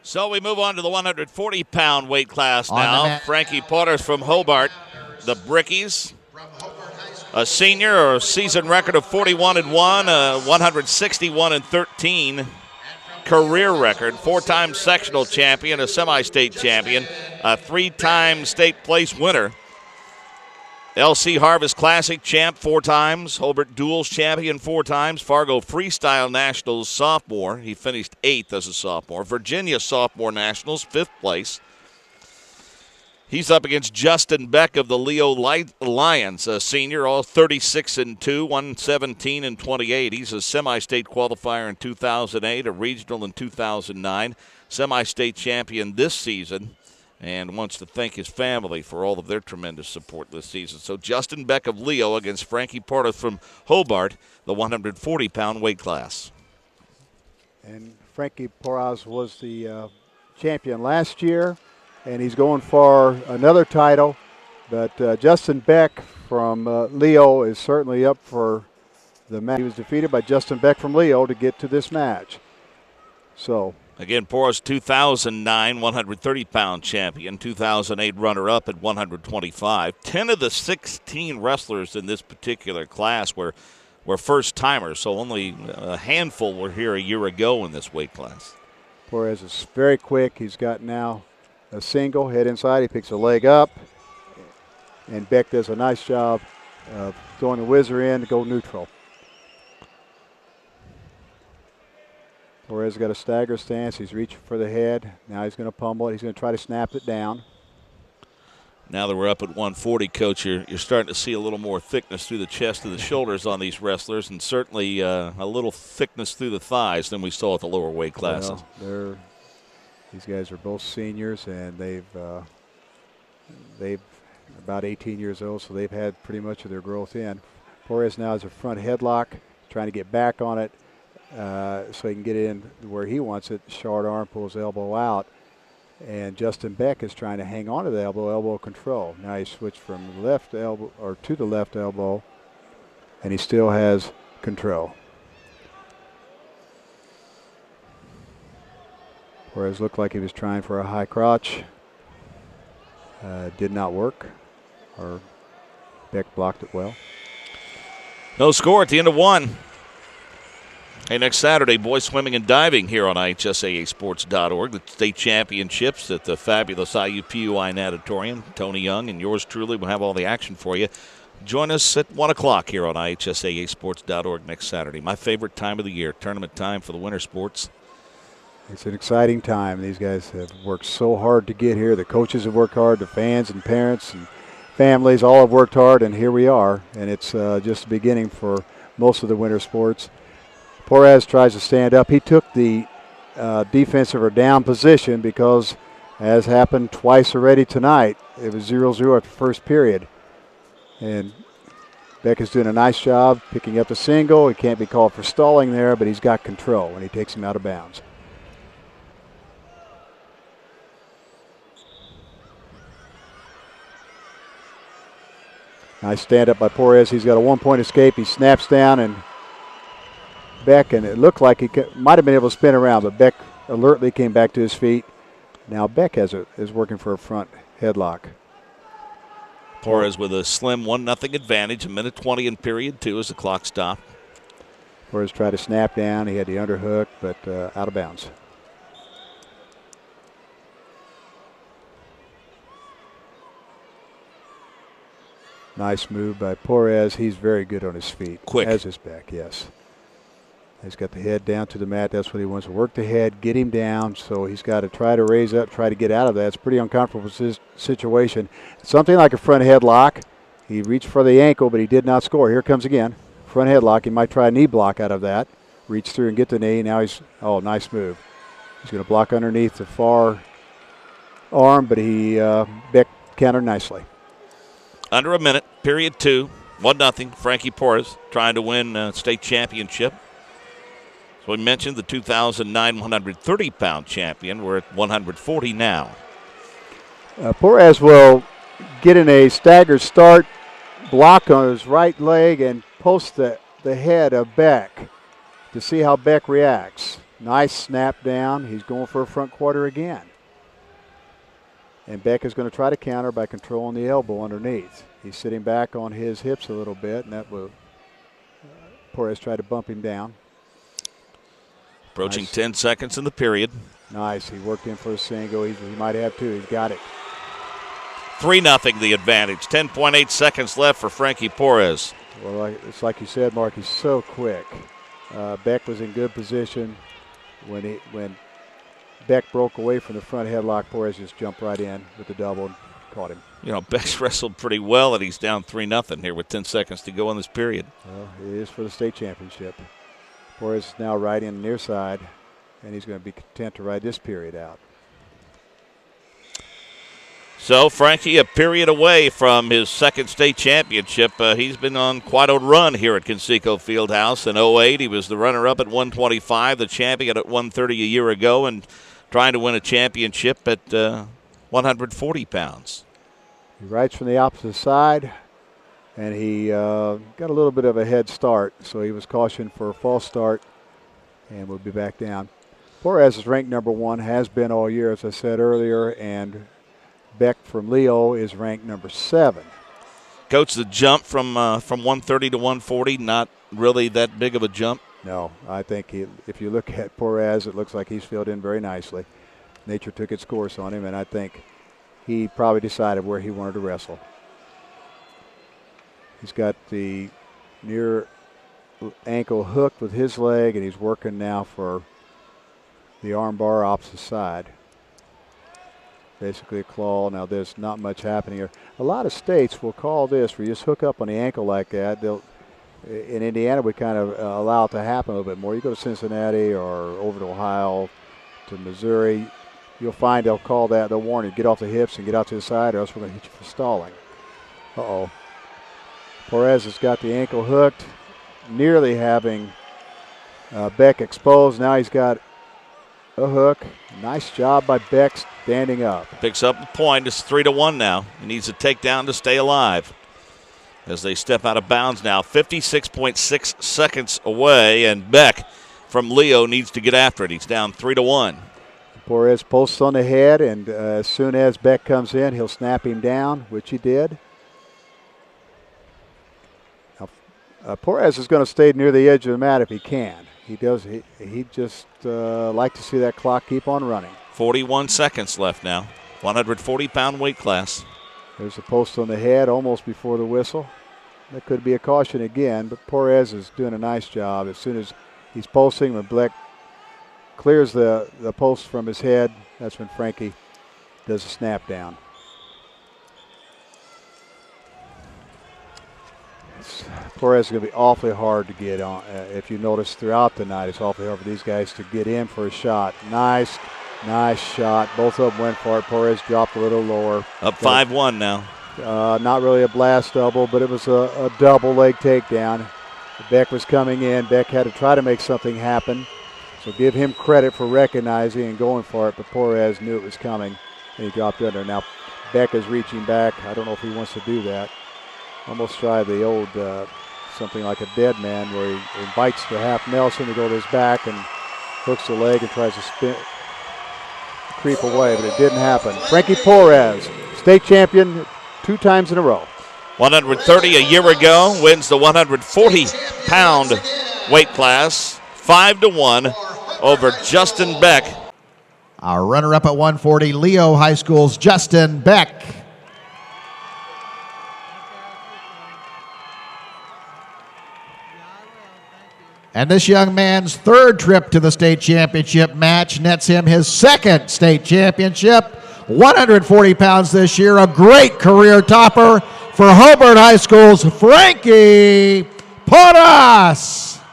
So we move on to the 140-pound weight class now. Frankie Porras from Hobart, the Brickies. A senior, or a season record of 41-1, 161-13 career record. 4-time sectional champion, a semi-state champion, a 3-time state place winner. LC Harvest Classic champ 4 times, Hobart Duels champion 4 times, Fargo Freestyle Nationals sophomore. He finished 8th as a sophomore. Virginia Sophomore Nationals, 5th place. He's up against Justin Beck of the Leo Lions, a senior, all 36-2, 117-28. He's a semi-state qualifier in 2008, a regional in 2009, semi-state champion this season, and wants to thank his family for all of their tremendous support this season. So Justin Beck of Leo against Frankie Porras from Hobart, the 140-pound weight class. And Frankie Porras was the champion last year, and he's going for another title. But Justin Beck from Leo is certainly up for the match. He was defeated by Justin Beck from Leo to get to this match. So again, Porras, 2009 130-pound champion, 2008 runner-up at 125. 10 of the 16 wrestlers in this particular class were first-timers, so only a handful were here a year ago in this weight class. Porras is very quick. He's got now a single, head inside. He picks a leg up, and Beck does a nice job of throwing the whizzer in to go neutral. Porras got a stagger stance. He's reaching for the head. Now he's going to pummel it. He's going to try to snap it down. Now that we're up at 140, Coach, you're starting to see a little more thickness through the chest and the shoulders on these wrestlers, and certainly a little thickness through the thighs than we saw at the lower weight classes. Well, these guys are both seniors, and they've about 18 years old, so they've had pretty much of their growth in. Porras now has a front headlock, trying to get back on it. So he can get in where he wants it. Short arm, pulls elbow out. And Justin Beck is trying to hang on to the elbow control. Now he switched from the left elbow or to the left elbow, and he still has control. Whereas looked like he was trying for a high crotch. Did not work, or Beck blocked it well. No score at the end of 1. Hey, next Saturday, boys swimming and diving here on IHSAAsports.org. The state championships at the fabulous IUPUI Natatorium. Tony Young and yours truly will have all the action for you. Join us at 1 o'clock here on IHSAAsports.org next Saturday. My favorite time of the year, tournament time for the winter sports. It's an exciting time. These guys have worked so hard to get here. The coaches have worked hard. The fans and parents and families all have worked hard, and here we are. And it's just the beginning for most of the winter sports. Porras tries to stand up. He took the defensive or down position because, as happened twice already tonight, it was 0-0 at the first period. And Beck is doing a nice job picking up the single. He can't be called for stalling there, but he's got control when he takes him out of bounds. Nice stand up by Porras. He's got a 1-point escape. He snaps down and Beck, and it looked like he might have been able to spin around, but Beck alertly came back to his feet. Now Beck is working for a front headlock. Porras with a slim 1-0 advantage, a minute 20 in period 2 as the clock stopped. Porras tried to snap down. He had the underhook, but out of bounds. Nice move by Porras. He's very good on his feet. Quick. As is Beck, yes. He's got the head down to the mat. That's what he wants to work the head, get him down. So he's got to try to raise up, try to get out of that. It's a pretty uncomfortable situation. Something like a front headlock. He reached for the ankle, but he did not score. Here comes again. Front headlock. He might try a knee block out of that. Reach through and get the knee. Now nice move. He's going to block underneath the far arm, but Beck countered nicely. Under a minute, period 2, 1-0. Frankie Porras trying to win state championship. So we mentioned the 2009 130-pound champion. We're at 140 now. Porras will get in a staggered start, block on his right leg, and post the head of Beck to see how Beck reacts. Nice snap down. He's going for a front quarter again. And Beck is going to try to counter by controlling the elbow underneath. He's sitting back on his hips a little bit, and that will Porras try to bump him down. Approaching nice. 10 seconds in the period. Nice. He worked in for a single. He might have two. He's got it. 3-0 the advantage. 10.8 seconds left for Frankie Porras. Well, it's like you said, Mark, he's so quick. Beck was in good position. When Beck broke away from the front headlock, Porras just jumped right in with the double and caught him. You know, Beck's wrestled pretty well, and he's down 3-0 here with 10 seconds to go in this period. Well, it is for the state championship. Porras is now riding the near side, and he's going to be content to ride this period out. So Frankie, a period away from his second state championship. He's been on quite a run here at Conseco Fieldhouse. In 08, he was the runner-up at 125, the champion at 130 a year ago, and trying to win a championship at 140 pounds. He rides from the opposite side, and he got a little bit of a head start, so he was cautioned for a false start, and we'll be back down. Porras is ranked number 1, has been all year, as I said earlier, and Beck from Leo is ranked number 7. Coach, the jump from 130 to 140, not really that big of a jump? No, I think if you look at Porras, it looks like he's filled in very nicely. Nature took its course on him, and I think he probably decided where he wanted to wrestle. He's got the near ankle hooked with his leg, and he's working now for the arm bar opposite side. Basically a claw. Now there's not much happening here. A lot of states will call this where you just hook up on the ankle like that. In Indiana, we kind of allow it to happen a little bit more. You go to Cincinnati or over to Ohio, to Missouri, you'll find they'll call that, they'll warn you, get off the hips and get out to the side or else we're going to hit you for stalling. Uh-oh. Porras has got the ankle hooked, nearly having Beck exposed. Now he's got a hook. Nice job by Beck standing up. Picks up the point. It's 3-1 now. He needs a takedown to stay alive. As they step out of bounds now, 56.6 seconds away, and Beck from Leo needs to get after it. He's down 3-1. Porras posts on the head, and as soon as Beck comes in, he'll snap him down, which he did. Now, Porras is going to stay near the edge of the mat if he can. He does. He just like to see that clock keep on running. 41 seconds left now. 140-pound weight class. There's the post on the head almost before the whistle. That could be a caution again, but Porras is doing a nice job. As soon as he's posting, when Beck clears the post from his head, that's when Frankie does a snap down. Porras is going to be awfully hard to get on. If you notice throughout the night, it's awfully hard for these guys to get in for a shot. Nice shot. Both of them went for it. Porras dropped a little lower. Up 5-1 now. Not really a blast double, but it was a double leg takedown. Beck was coming in. Beck had to try to make something happen. So give him credit for recognizing and going for it, but Porras knew it was coming, and he dropped under. Now Beck is reaching back. I don't know if he wants to do that. Almost try the old something like a dead man where he invites the half Nelson to go to his back and hooks the leg and tries to creep away, but it didn't happen. Frankie Porras, state champion 2 times in a row. 130 a year ago, wins the 140-pound weight class, 5-1 over Justin Beck. Our runner-up at 140, Leo High School's Justin Beck. And this young man's 3rd trip to the state championship match nets him his 2nd state championship. 140 pounds this year, a great career topper for Hobart High School's Frankie Porras.